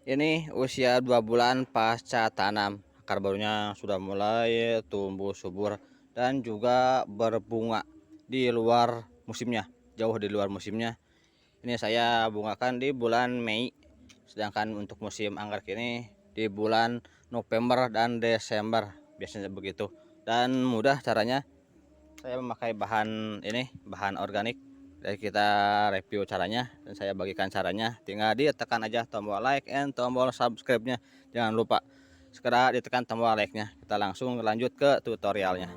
Ini usia 2 bulan pasca tanam. Akar barunya sudah mulai tumbuh subur dan juga berbunga di luar musimnya, jauh di luar musimnya. Ini saya bungakan di bulan Mei, sedangkan untuk musim anggrek ini di bulan November dan Desember, biasanya begitu. Dan mudah caranya, saya memakai bahan organik. Jadi kita review caranya dan saya bagikan caranya. Tinggal ditekan aja tombol like and tombol subscribe-nya. Jangan lupa segera ditekan tombol like-nya. Kita langsung lanjut ke tutorialnya.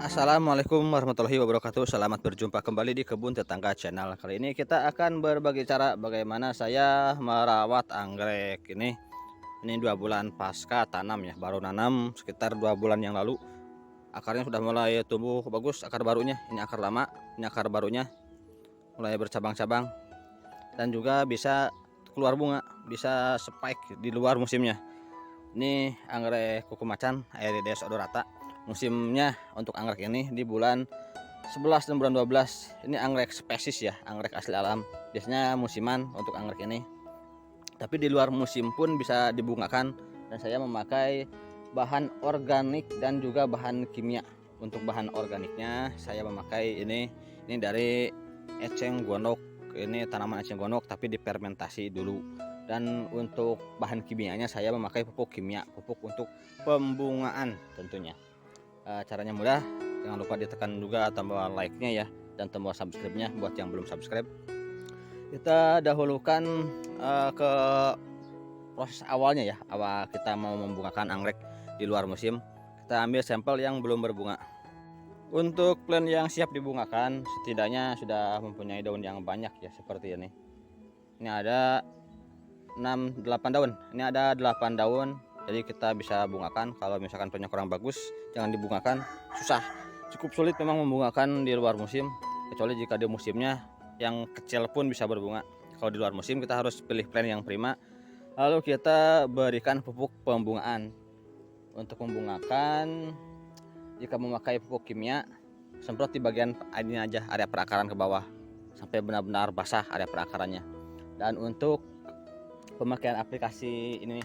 Assalamualaikum warahmatullahi wabarakatuh. Selamat berjumpa kembali di Kebun Tetangga Channel. Kali ini kita akan berbagi cara bagaimana saya merawat anggrek ini. Ini 2 bulan pasca tanam ya, baru nanam sekitar 2 bulan yang lalu. Akarnya sudah mulai tumbuh bagus, akar barunya. Ini akar lama, ini akar barunya mulai bercabang-cabang dan juga bisa keluar bunga, bisa spike di luar musimnya. Ini anggrek kuku macan Aerides odorata. Musimnya untuk anggrek ini di bulan 11 dan bulan 12. Ini anggrek spesies ya, anggrek asli alam. Biasanya musiman untuk anggrek ini. Tapi di luar musim pun bisa dibungakan, dan saya memakai bahan organik dan juga bahan kimia. Untuk bahan organiknya saya memakai ini dari eceng gondok. Ini tanaman eceng gondok tapi difermentasi dulu. Dan untuk bahan kimianya saya memakai pupuk kimia, pupuk untuk pembungaan tentunya. Caranya mudah, jangan lupa ditekan juga tombol like-nya ya, dan tombol subscribe-nya buat yang belum subscribe. Kita dahulukan ke proses awalnya ya, awal kita mau membungakan anggrek di luar musim. Kita ambil sampel yang belum berbunga. Untuk plant yang siap dibungakan setidaknya sudah mempunyai daun yang banyak ya, seperti ini. Ini ada 6-8 daun. Ini ada 8 daun. Jadi kita bisa bungakan. Kalau misalkan plantnya kurang bagus, jangan dibungakan. Susah, cukup sulit memang membungakan di luar musim, kecuali jika di musimnya yang kecil pun bisa berbunga. Kalau di luar musim kita harus pilih plant yang prima, lalu kita berikan pupuk pembungaan. Untuk membungakan, jika memakai pupuk kimia, semprot di bagian ini aja, area perakaran ke bawah, sampai benar-benar basah area perakarannya. Dan untuk pemakaian aplikasi ini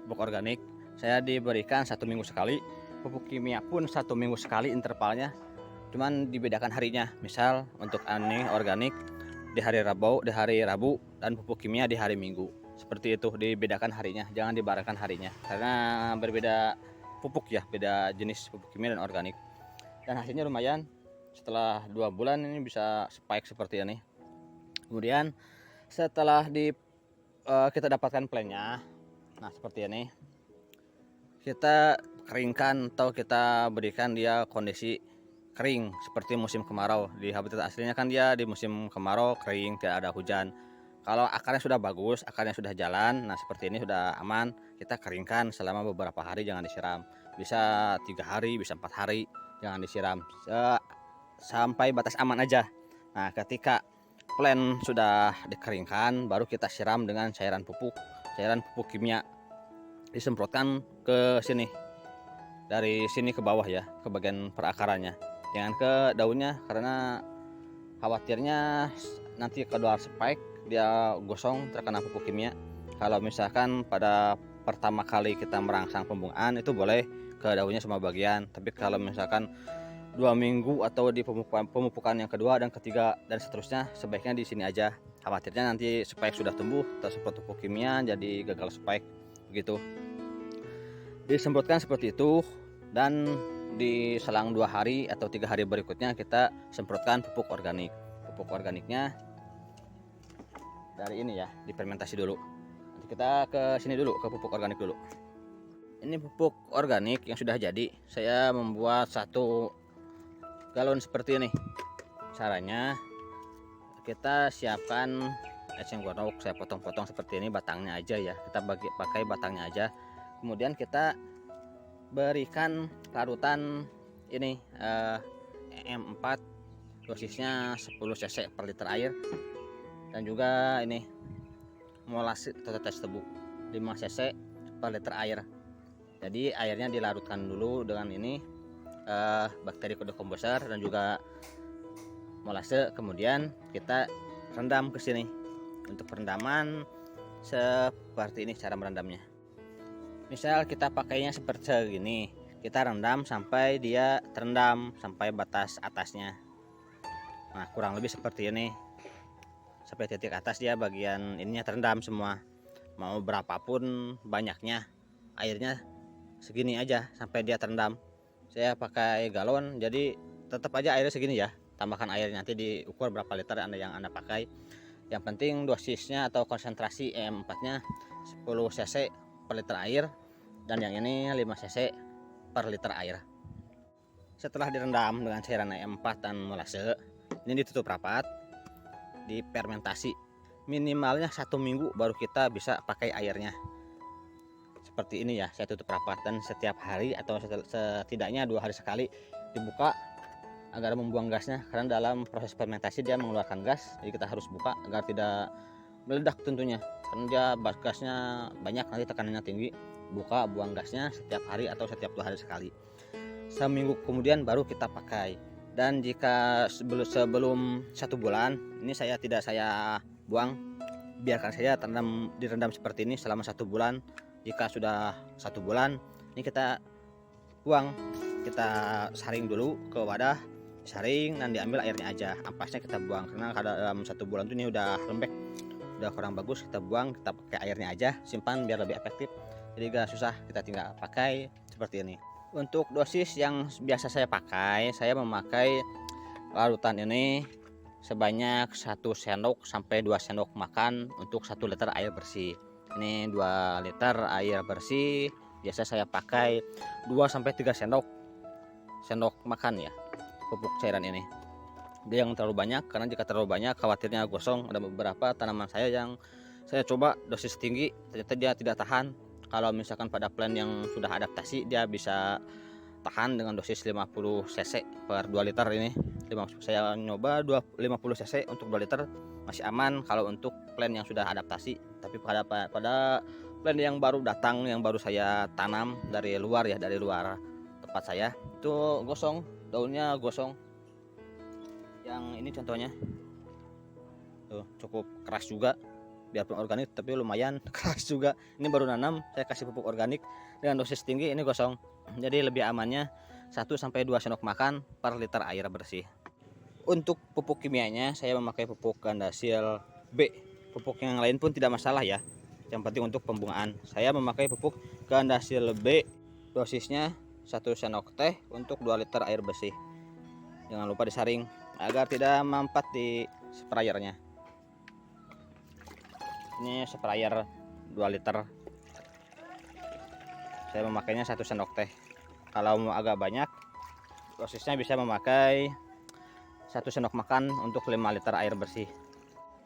pupuk organik, saya diberikan 1 minggu sekali. Pupuk kimia pun 1 minggu sekali intervalnya, cuman dibedakan harinya. Misal untuk ini organik di hari Rabu dan pupuk kimia di hari Minggu. Seperti itu, dibedakan harinya, jangan dibarengkan harinya karena berbeda pupuk ya, beda jenis pupuk kimia dan organik. Dan hasilnya lumayan, setelah 2 bulan ini bisa spike seperti ini. Kemudian setelah kita dapatkan plantnya, nah seperti ini, kita keringkan atau kita berikan dia kondisi kering seperti musim kemarau. Di habitat aslinya kan dia di musim kemarau kering, tidak ada hujan. Kalau akarnya sudah bagus, akarnya sudah jalan, nah seperti ini sudah aman, kita keringkan selama beberapa hari, jangan disiram. Bisa 3 hari, bisa 4 hari, jangan disiram, sampai batas aman aja. Nah ketika plant sudah dikeringkan, baru kita siram dengan cairan pupuk kimia. Disemprotkan ke sini, dari sini ke bawah ya, ke bagian perakarannya, jangan ke daunnya, karena khawatirnya nanti keluar spike, dia gosong terkena pupuk kimia. Kalau misalkan pada pertama kali kita merangsang pembungaan, itu boleh ke daunnya semua bagian. Tapi kalau misalkan 2 minggu atau di pemupukan yang kedua dan ketiga dan seterusnya, sebaiknya di sini aja. Khawatirnya nanti spike sudah tumbuh, tersemprot pupuk kimia jadi gagal spike begitu. Disemprotkan seperti itu, dan di selang 2 hari atau 3 hari berikutnya kita semprotkan pupuk organik. Pupuk organiknya dari ini ya, difermentasi dulu. Nanti kita ke sini dulu, ke pupuk organik dulu. Ini pupuk organik yang sudah jadi. Saya membuat 1 galon seperti ini. Caranya, kita siapkan eceng gondok, saya potong-potong seperti ini, batangnya aja ya, kita pakai batangnya aja. Kemudian kita berikan larutan ini EM4, dosisnya 10 cc per liter air, dan juga ini molase atau tetes tebu 5 cc per liter air. Jadi airnya dilarutkan dulu dengan ini bakteri kodokomposer dan juga molase. Kemudian kita rendam ke sini. Untuk perendaman seperti ini cara merendamnya. Misal kita pakainya seperti ini, kita rendam sampai dia terendam sampai batas atasnya. Nah, kurang lebih seperti ini. Sampai titik atas dia bagian ininya terendam semua. Mau berapapun banyaknya airnya, segini aja sampai dia terendam. Saya pakai galon, jadi tetap aja airnya segini ya. Tambahkan air, nanti diukur berapa liter yang Anda pakai. Yang penting dosisnya atau konsentrasi EM4 nya 10 cc per liter air, dan yang ini 5 cc per liter air. Setelah direndam dengan cairan EM4 dan molase, ini ditutup rapat, difermentasi minimalnya 1 minggu baru kita bisa pakai airnya. Seperti ini ya, saya tutup rapat, dan setiap hari atau setidaknya 2 hari sekali dibuka agar membuang gasnya, karena dalam proses fermentasi dia mengeluarkan gas, jadi kita harus buka agar tidak meledak tentunya, karena dia gasnya banyak, nanti tekanannya tinggi. Buka, buang gasnya setiap hari atau setiap 2 hari sekali. Seminggu kemudian baru kita pakai. Dan jika sebelum 1 bulan, ini tidak saya buang, biarkan saja direndam seperti ini selama 1 bulan. Jika sudah 1 bulan, ini kita buang, kita saring dulu ke wadah, saring dan diambil airnya aja, ampasnya kita buang, karena dalam 1 bulan tuh ini udah lembek, udah kurang bagus, kita buang, kita pakai airnya aja, simpan biar lebih efektif, jadi gak susah, kita tinggal pakai seperti ini. Untuk dosis yang biasa saya pakai, saya memakai larutan ini sebanyak 1 sendok sampai 2 sendok makan untuk 1 liter air bersih. Ini 2 liter air bersih biasa saya pakai 2 sampai 3 sendok makan ya pupuk cairan ini. Dia yang terlalu banyak, karena jika terlalu banyak khawatirnya gosong. Ada beberapa tanaman saya yang saya coba dosis tinggi, ternyata dia tidak tahan. Kalau misalkan pada plant yang sudah adaptasi, dia bisa tahan dengan dosis 50 cc per 2 liter ini. Saya nyoba 50 cc untuk 2 liter masih aman kalau untuk plant yang sudah adaptasi. Tapi pada plant yang baru datang, yang baru saya tanam dari luar ya, dari luar tempat saya, itu gosong, daunnya gosong. Yang ini contohnya tuh, cukup keras juga, biarpun organik tapi lumayan keras juga. Ini baru nanam, saya kasih pupuk organik dengan dosis tinggi, ini gosong. Jadi lebih amannya 1 sampai 2 sendok makan per liter air bersih. Untuk pupuk kimianya saya memakai pupuk Gandasil B. Pupuk yang lain pun tidak masalah ya, yang penting untuk pembungaan. Saya memakai pupuk Gandasil B, dosisnya 1 sendok teh untuk 2 liter air bersih. Jangan lupa disaring agar tidak mampat di sprayernya. Ini sprayer 2 liter, saya memakainya 1 sendok teh. Kalau mau agak banyak dosisnya bisa memakai 1 sendok makan untuk 5 liter air bersih.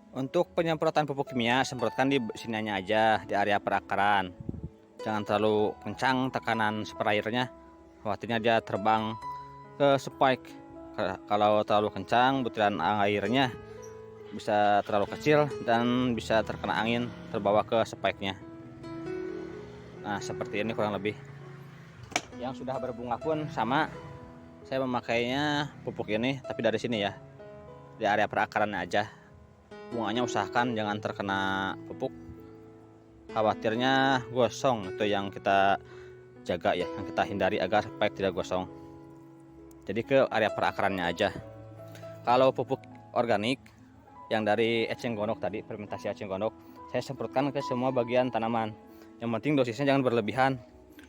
Untuk penyemprotan pupuk kimia, semprotkan di sininya aja, di area perakaran. Jangan terlalu kencang tekanan sprayernya, khawatirnya dia terbang ke spike. Kalau terlalu kencang, butiran airnya bisa terlalu kecil dan bisa terkena angin, terbawa ke spike-nya. Nah, seperti ini kurang lebih. Yang sudah berbunga pun sama, saya memakainya pupuk ini, tapi dari sini ya, di area perakarannya aja. Bunganya usahakan jangan terkena pupuk, khawatirnya gosong. Itu yang kita jaga ya, yang kita hindari agar spike tidak gosong. Jadi ke area perakarannya aja. Kalau pupuk organik yang dari eceng gondok tadi, fermentasi eceng gondok, saya semprotkan ke semua bagian tanaman. Yang penting dosisnya jangan berlebihan.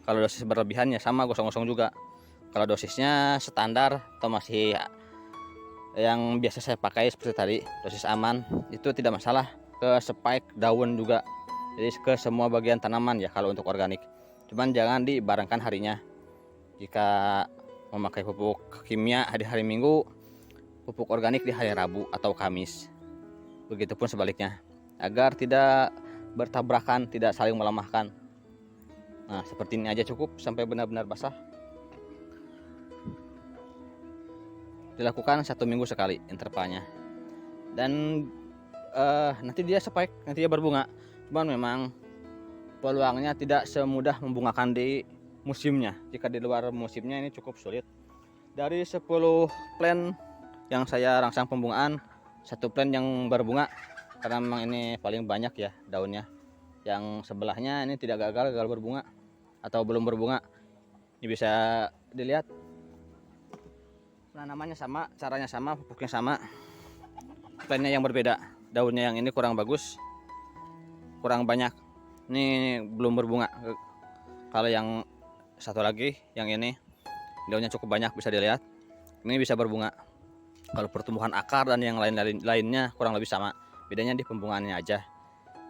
Kalau dosis berlebihan ya sama gosong-gosong juga. Kalau dosisnya standar atau masih yang biasa saya pakai seperti tadi, dosis aman, itu tidak masalah. Ke spike daun juga, jadi ke semua bagian tanaman ya kalau untuk organik. Cuman jangan dibarengkan harinya. Jika memakai pupuk kimia di hari Minggu, pupuk organik di hari Rabu atau Kamis. Begitupun sebaliknya, agar tidak bertabrakan, tidak saling melemahkan. Nah, seperti ini aja cukup sampai benar-benar basah. Dilakukan 1 minggu sekali intervalnya. Dan nanti dia spike, nanti dia berbunga. Cuman memang peluangnya tidak semudah membungakan di musimnya. Jika di luar musimnya ini cukup sulit. Dari 10 plant yang saya rangsang pembungaan, 1 plant yang berbunga karena memang ini paling banyak ya daunnya. Yang sebelahnya ini tidak gagal berbunga atau belum berbunga. Ini bisa dilihat penanamannya sama, caranya sama, pupuknya sama, plantnya yang berbeda. Daunnya yang ini kurang bagus, kurang banyak, ini belum berbunga. Kalau yang satu lagi yang ini daunnya cukup banyak, bisa dilihat ini bisa berbunga. Kalau pertumbuhan akar dan yang lainnya kurang lebih sama, bedanya di pembungaannya aja.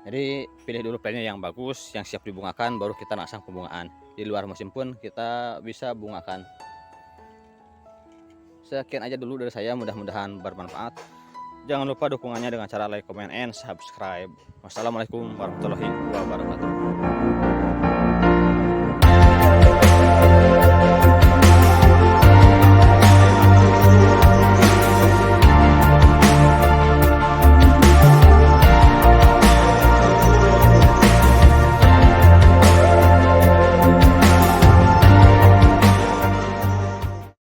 Jadi pilih dulu plantnya yang bagus, yang siap dibungakan, baru kita rangsang pembungaan. Di luar musim pun kita bisa bungakan. Sekian aja dulu dari saya, mudah-mudahan bermanfaat. Jangan lupa dukungannya dengan cara like, comment, and subscribe. Wassalamualaikum warahmatullahi wabarakatuh.